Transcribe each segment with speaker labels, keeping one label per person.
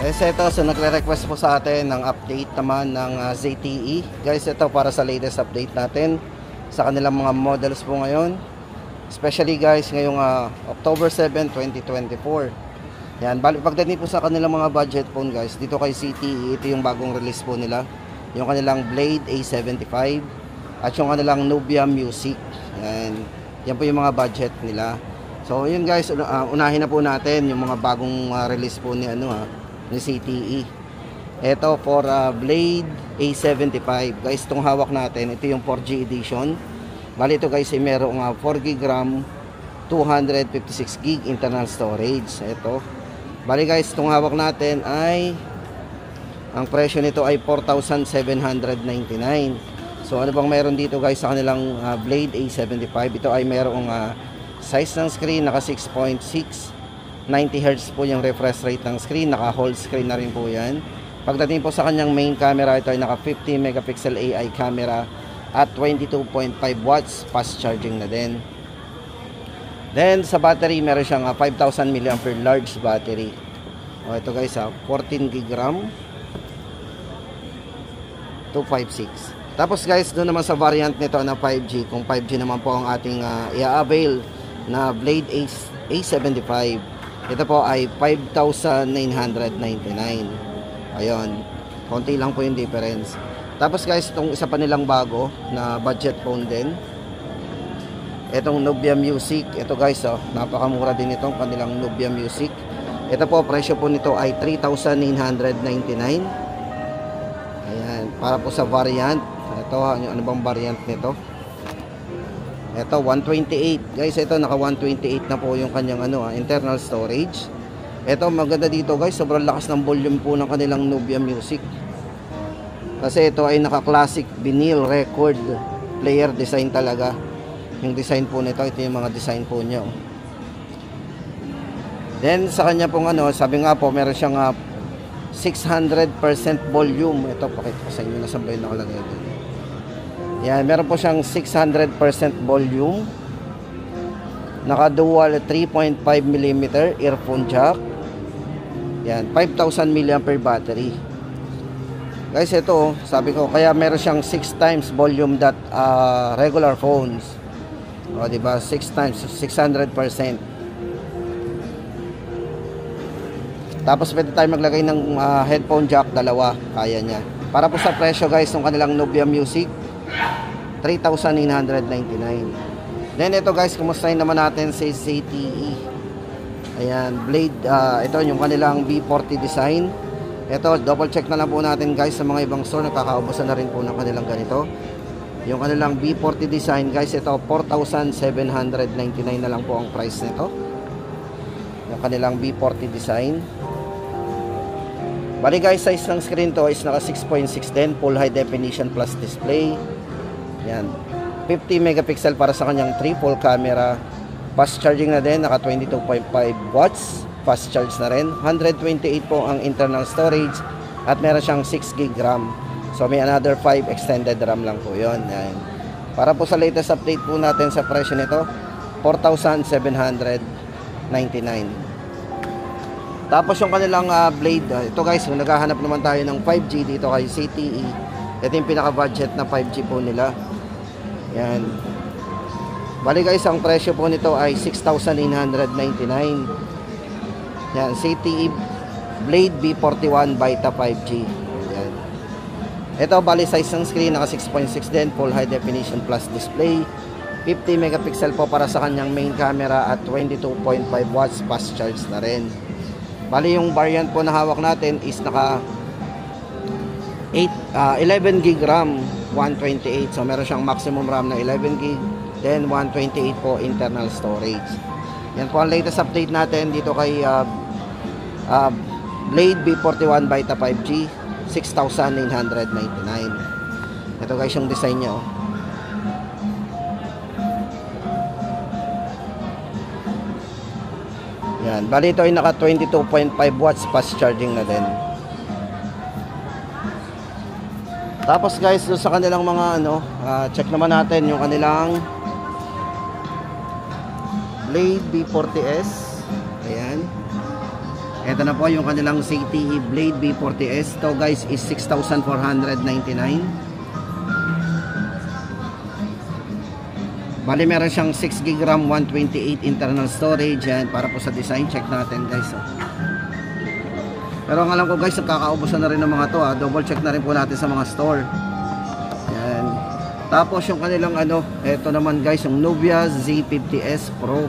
Speaker 1: Ito, so nagre-request po sa atin ng update naman ng ZTE. Guys, ito para sa latest update natin sa kanilang mga models po ngayon. Especially guys, ngayong October 7, 2024. Yan, pagdating po sa kanilang mga budget phone guys, dito kay ZTE, ito yung bagong release po nila. Yung kanilang Blade A75 at yung kanilang Nubia Music. Yan po yung mga budget nila. So yun guys, unahin na po natin yung mga bagong release po ni ni ZTE. Ito for Blade A75 guys, itong hawak natin, ito yung 4G edition. Bali ito guys ay merong 4GB RAM, 256GB internal storage. Ito, bali guys, itong hawak natin ay ang presyo nito ay 4,799. So ano bang meron dito guys sa kanilang Blade A75? Ito ay merong size ng screen, naka 6.6, 90Hz po yung refresh rate ng screen, naka whole screen na rin po yan. Pagdating po sa kanyang main camera, ito ay naka 50 megapixel AI camera at 22.5 watts fast charging na din. Then sa battery, meron siyang 5,000 mAh large battery. O ito guys, 14GB RAM, 256. Tapos guys, doon naman sa variant nito na 5G, kung 5G naman po ang ating i-avail na Blade A75, ito po ay 5,999. Ayun, konti lang po yung difference. Tapos guys, itong isa pa nilang bago na budget phone din, itong Nubia Music. Ito guys, napakamura din itong kanilang Nubia Music. Ito po, presyo po nito ay 3,999. Ayan, para po sa variant. Ito, ano bang variant nito? Ito 128 guys, ito naka 128 na po yung kanyang internal storage. Ito maganda dito guys, sobrang lakas ng volume po ng kanilang Nubia Music. Kasi ito ay naka classic vinyl record player design talaga. Yung design po nito, ito yung mga design po niya. Then sa kanya pong sabi nga po meron siyang 600% volume. Ito pakita ko sa inyo, nasa ba yung nakalagay dito. Yan, meron po siyang 600% volume. Naka dual 3.5mm earphone jack. Yan, 5,000 mAh battery. Guys, ito, sabi ko, kaya meron siyang 6 times volume that regular phones. O, diba? 6 times, 600%. Tapos pwede tayo maglagay ng headphone jack, dalawa, kaya niya. Para po sa presyo guys, ng kanilang Nubia Music, 3,999. Then ito guys, kumustahin naman natin si ZTE. Ayan, Blade, ito yung kanilang B40 design. Ito, double check na lang po natin guys sa mga ibang store, nakakaubusan na rin po ng kanilang ganito. Yung kanilang B40 design guys, ito 4,799 na lang po ang price nito. Yung kanilang B40 design. Bali guys, size ng screen to is naka 6.6 din, full high definition plus display. Yan, 50 megapixel para sa kanyang triple camera. Fast charging na din, naka 22.5 watts fast charge na rin. 128 po ang internal storage at meron siyang 6GB RAM. So may another 5 extended RAM lang po yun. Yan. Para po sa latest update po natin sa presyo nito, 4,799. Tapos yung kanilang Blade, ito guys, kung naghahanap naman tayo ng 5G dito kay ZTE, ito yung pinaka budget na 5G po nila. Yan. Bali guys, ang presyo po nito ay 6,999. Yan, ZTE Blade B41 Vita 5G. Yan. Ito, bali size ng screen, naka 6.6 din, full high definition plus display. 50 megapixel po para sa kanyang main camera at 22.5 watts fast charge na rin. Bali yung variant po na hawak natin is naka 11GB RAM, 128. So meron siyang maximum RAM na 11GB, then 128 po internal storage. Yan po ang latest update natin dito kay Blade B41 Vita 5G, 6,999. Ito guys yung design niya. Yan, bali ito ay naka 22.5 watts fast charging na din. Tapos guys, sa kanilang mga check naman natin yung kanilang Blade B40S. Ayan. Ito na po yung kanilang ZTE Blade B40S. Ito guys is 6,499. Bali meron siyang 6GB RAM, 128 internal storage. Yan, para po sa design. Check natin guys. Pero ang alam ko guys, nakakaubusan na rin ng mga to. Double check na rin po natin sa mga store. Yan. Tapos yung kanilang ito naman guys, yung Nubia Z50S Pro.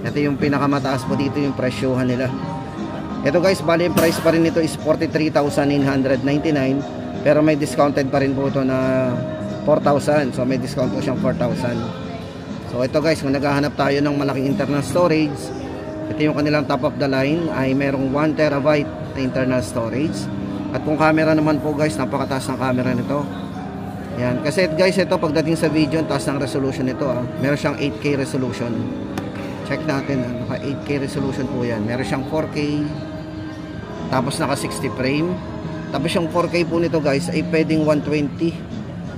Speaker 1: Ito yung pinakamataas po dito yung presyohan nila. Ito guys, bali yung price pa rin nito is 43,999. Pero may discounted pa rin po ito na 4,000. So may discount po siyang 4,000. So ito guys, kung naghahanap tayo ng malaking internal storage, ito yung kanilang top of the line ay merong 1TB na internal storage. At kung camera naman po guys, napakataas ng camera nito. Yan, kasi guys, ito pagdating sa video, taas ng resolution nito. Meron siyang 8K resolution. Check natin, naka 8K resolution po yan. Meron siyang 4K, tapos naka 60 frame. Tapos yung 4K po nito guys ay pwedeng 120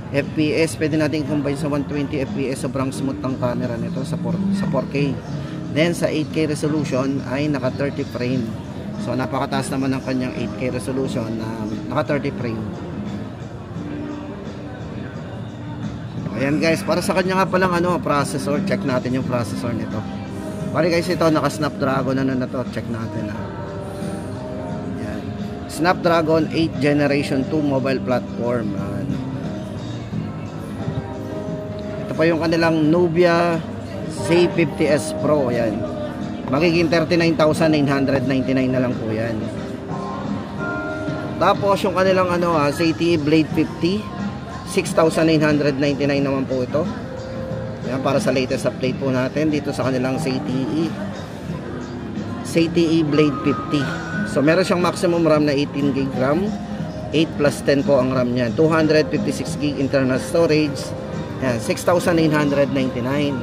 Speaker 1: FPS. Pwede natin combine sa 120 FPS. Sobrang smooth ng camera nito sa 4K. Then sa 8K resolution ay naka 30 frame. So napakataas naman ng kanyang 8K resolution na naka 30 frame. Ayan guys, para sa kanya nga palang processor. Check natin yung processor nito. Pare guys, ito naka Snapdragon na to. Check natin Yan. Snapdragon 8 Generation 2 mobile platform. Ito pa yung kanilang Nubia Z50S Pro. Yan. Magiging 39,999 na lang po yan. Tapos yung kanilang ZTE Blade 50, 6,999 naman po ito. Yan, para sa latest update po natin dito sa kanilang ZTE Blade 50. So meron siyang maximum RAM na 18GB RAM, 8 plus 10 po ang RAM niya, 256GB internal storage. Yan, 6,999.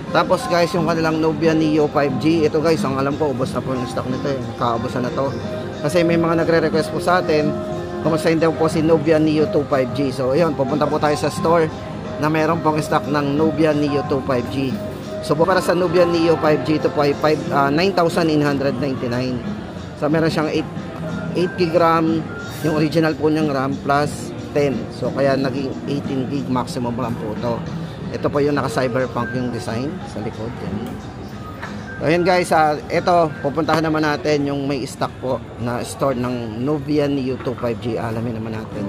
Speaker 1: Tapos guys, yung kanilang Nubia Neo 5G, ito guys, ang alam ko ubos na po yung stock nito. Kaubusan na to kasi may mga nagre-request po sa atin kumusta daw po si Nubia Neo 2 5G. So ayun, pupunta po tayo sa store na meron pong stock ng Nubia Neo 2 5G. So para sa Nubia Neo 5G, ito po ay 9,999. So meron siyang 8GB RAM, yung original po niyang RAM plus 10. So kaya naging 18GB maximum RAM po ito. Ito po yung naka cyberpunk yung design sa likod. Yan. So ayan guys, ito pupuntahan naman natin yung may stock po na store ng Nubia Neo 2 5G. Alamin naman natin.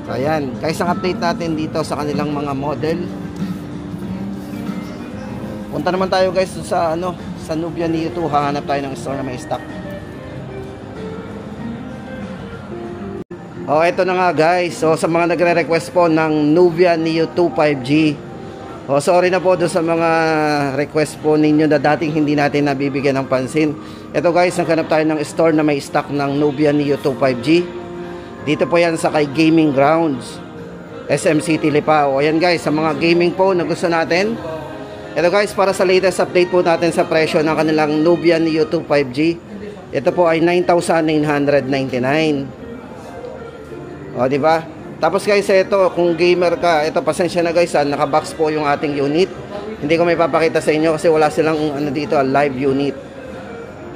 Speaker 1: So ayan, guys, ang update natin dito sa kanilang mga model. Punta naman tayo guys sa sa Nubia Neo 2, hahanap tayo ng store na may stock. Oh, ito na nga guys. So sa mga nagre-request po ng Nubia Neo 2 5G. Oh, sorry na po doon sa mga request po ninyo na dating hindi natin nabibigyan ng pansin. Ito guys, naghanap tayo ng store na may stock ng Nubia Neo 2 5G. Dito po yan sa kay Gaming Grounds, SM City Lipa. O ayan guys, sa mga gaming po na gusto natin. Ito guys, para sa latest update po natin sa presyo ng kanilang Nubia Neo 2 5G. Ito po ay 9,999. O diba? Tapos guys, ito kung gamer ka, ito pasensya na guys, naka-box po yung ating unit. Hindi ko may papakita sa inyo kasi wala silang dito, live unit.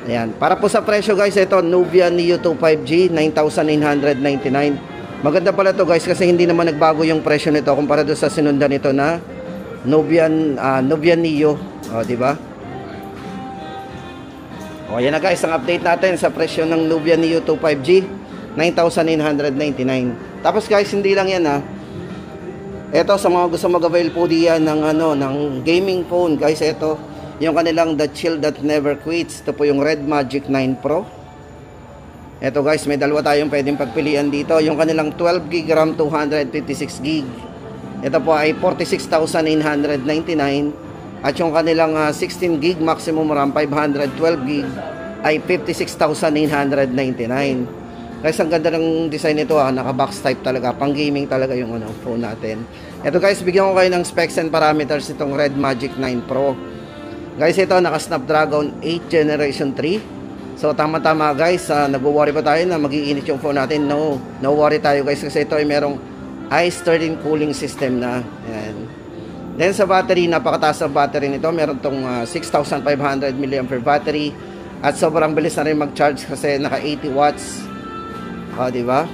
Speaker 1: Ayan. Para po sa presyo guys, ito Nubia Neo 2 5G, 9,999. Maganda pala to guys kasi hindi naman nagbago yung presyo nito kumpara doon sa sinundan nito na Nubia Neo, di ba? O yan na guys, ang update natin sa presyo ng Nubia Neo 2 5G, 9,999. Tapos guys, hindi lang yan Ito sa mga gusto mag-avail po diyan ng gaming phone guys, ito yung kanilang The Chill That Never Quits. Ito po yung Red Magic 9 Pro. Ito guys, may dalawa tayong pwedeng pagpilian dito. Yung kanilang 12GB RAM, 256GB. Ito po ay 46,999. At yung kanilang 16GB maximum RAM, 512GB ay 56,999. Guys, ang ganda ng design nito naka-box type talaga. Pang gaming talaga yung phone natin. Ito guys, bigyan ko kayo ng specs and parameters itong Red Magic 9 Pro. Guys, ito naka Snapdragon 8 Generation 3. So tama-tama guys, nag-worry pa tayo na mag-iinit yung phone natin. No worry tayo guys kasi ito ay merong ice turning cooling system na. Yan. Then sa battery, napakataas ang battery nito. Meron tong 6,500 mAh battery At sobrang bilis na rin mag-charge kasi naka 80 watts. Di ba?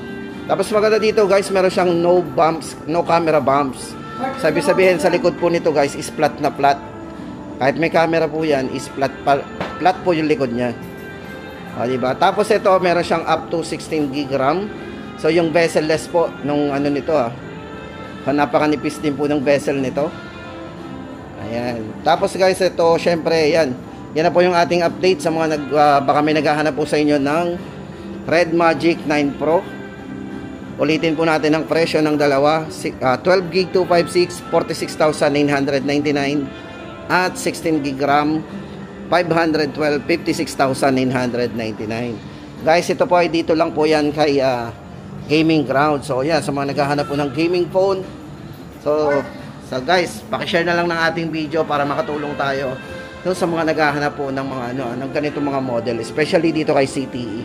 Speaker 1: Tapos maganda dito guys, meron siyang no bumps, no camera bumps. Sabihin sa likod po nito guys is flat na flat. Kahit may camera po yan, is flat po yung likod niya. Di ba? Tapos ito, meron siyang up to 16 GB RAM. So yung bezel-less po nung ano nito napakanipis din po ng bezel nito. Ayan. Tapos guys, ito syempre yan. Yan na po yung ating update sa mga baka may naghahanap po sa inyo ng Red Magic 9 Pro. Ulitin po natin ang presyo ng dalawa. 12GB 256, 46,999 at 16GB RAM 512, 56,999. Guys, ito po ay dito lang po yan kay Gaming Ground. So yan, sa mga naghahanap po ng gaming phone. So guys, paki-share na lang ng ating video para makatulong tayo sa mga naghahanap po ng mga ng ganitong mga model, especially dito kay CTE.